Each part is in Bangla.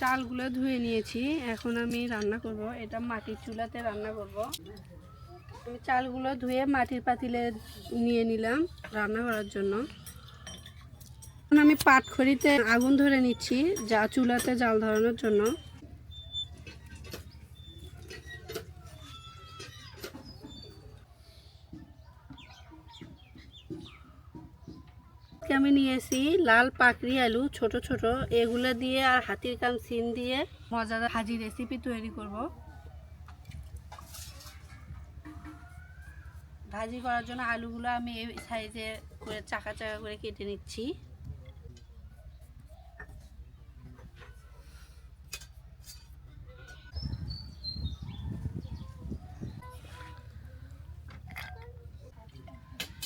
চালগুলো ধুয়ে নিয়েছি, এখন আমি রান্না করব। এটা মাটির চুলাতে রান্না করব। আমি চালগুলো ধুয়ে মাটির পাতিলে নিয়ে নিলাম রান্না করার জন্য। এখন আমি পাটখড়িতে আগুন ধরে নিচ্ছি যা চুলাতে জাল ধরানোর জন্য। আমি নিয়েছি লাল পাকড়ি আলু ছোট ছোট, এগুলো দিয়ে আর হাতির কাম সিম দিয়ে মজাদার ভাজি রেসিপি তৈরি করব। ভাজি করার জন্য আলুগুলো আমি এই সাইজে করে চাকা চাকা করে কেটে নিচ্ছি।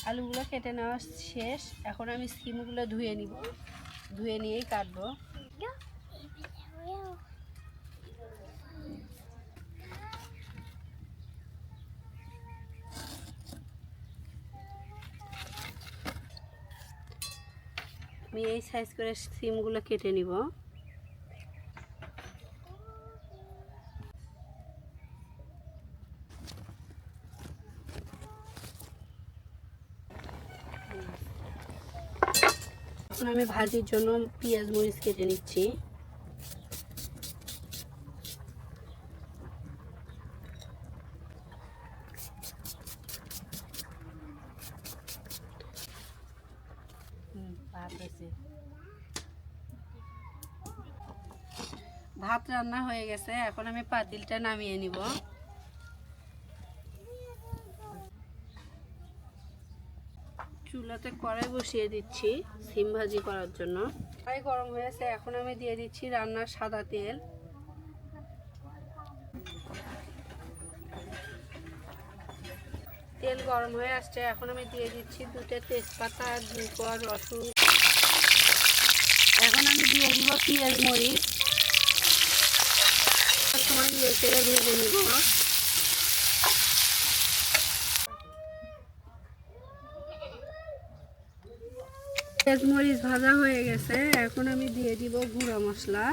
আলুগুলো কেটে নেওয়া শেষ, এখন আমি সিমগুলো ধুয়ে নিব, ধুয়ে নিয়েই কাটবো। আমি এই সাইজ করে সিমগুলো কেটে নিব। এখন আমি ভাজির জন্য পেঁয়াজ মরিচ কেটে নিচ্ছি। ভাত রান্না হয়ে গেছে, এখন আমি পাতিলটা নামিয়ে নিব। চুলাতে কড়াই বসিয়ে দিচ্ছি সিম ভাজি করার জন্য। কড়াই গরম হয়েছে, এখন আমি দিয়ে দিচ্ছি রান্নার সাদা তেল। তেল গরম হয়ে আসছে, এখন আমি দিয়ে দিচ্ছি 2টা তেজপাতা, 2 কোয়া রসুন। এখন আমি দিয়ে দিব পেঁয়াজ মরিচ, সময় নিয়ে তেলে ভেজে নিব। পেঁয়াজ মরিচ ভাজা হয়ে গেছে, এখন আমি দিয়ে দিব গুঁড়া মশলা,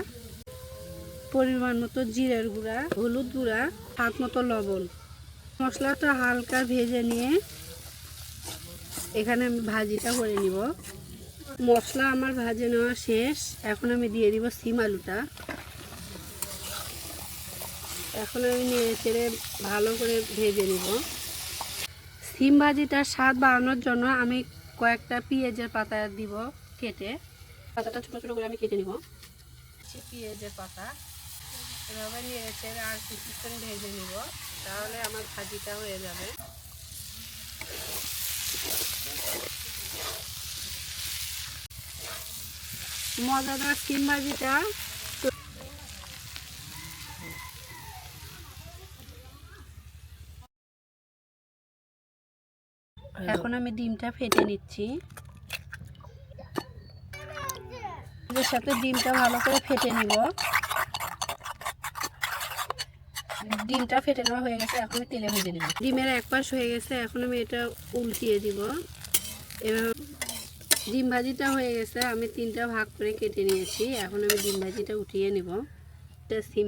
পরিমাণ মতো জিরের গুঁড়া, হলুদ গুঁড়া, স্বাদ মতো লবণ। মশলাটা হালকা ভেজে নিয়ে এখানে আমি ভাজিটা করে নিব। মশলা আমার ভাজে নেওয়া শেষ, এখন আমি দিয়ে দিব সিম আলুটা। এখন আমি নেড়ে চেড়ে ভালো করে ভেজে নিব। সিম ভাজিটার স্বাদ বাড়ানোর জন্য আমি কয়েকটা পেঁয়াজের পাতা দিব কেটে। পাতাটা ছোটো ছোটো করে আমি কেটে নিব। পেঁয়াজের পাতা এভাবে নেড়ে চেড়ে আর কিছুক্ষণ ভেজে নিব, তাহলে আমার ভাজিটা হয়ে যাবে। মজাদার সিম ভাজিটা এখন আমি ডিমটা ফেটে নিচ্ছি। এর সাথে ডিমটা ভালো করে ফেটে নিব। ডিমটা ফেটে নেওয়া হয়ে গেছে, এখন আমি তেলে ভেজে নিব। ডিমের এক পাশ হয়ে গেছে, এখন আমি এটা উল্টিয়ে দিব। এভাবে ডিম ভাজিটা হয়ে গেছে, আমি 3টা ভাগ করে কেটে নিয়েছি। এখন আমি ডিম ভাজিটা উঠিয়ে নিব এটা সিম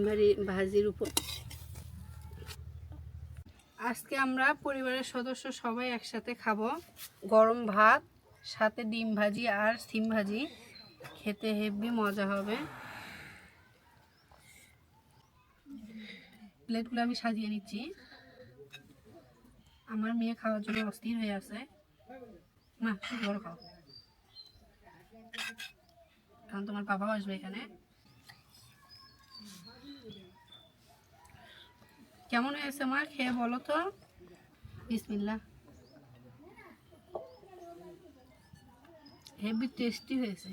ভাজির উপর। আজকে আমরা পরিবারের সদস্য সবাই একসাথে খাবো। গরম ভাত সাথে ডিম ভাজি আর সিম ভাজি, খেতে হেভি মজা হবে। প্লেটগুলো আমি সাজিয়ে নিচ্ছি। আমার মেয়ে খাওয়ার জন্য অস্থির হয়ে আছে। মা বড় খাও, কারণ তোমার বাবাও আসবে এখানে। কেমন হয়েছে মা, খেয়ে বলো তো। বিসমিল্লাহ। হেভি টেস্টি হয়েছে।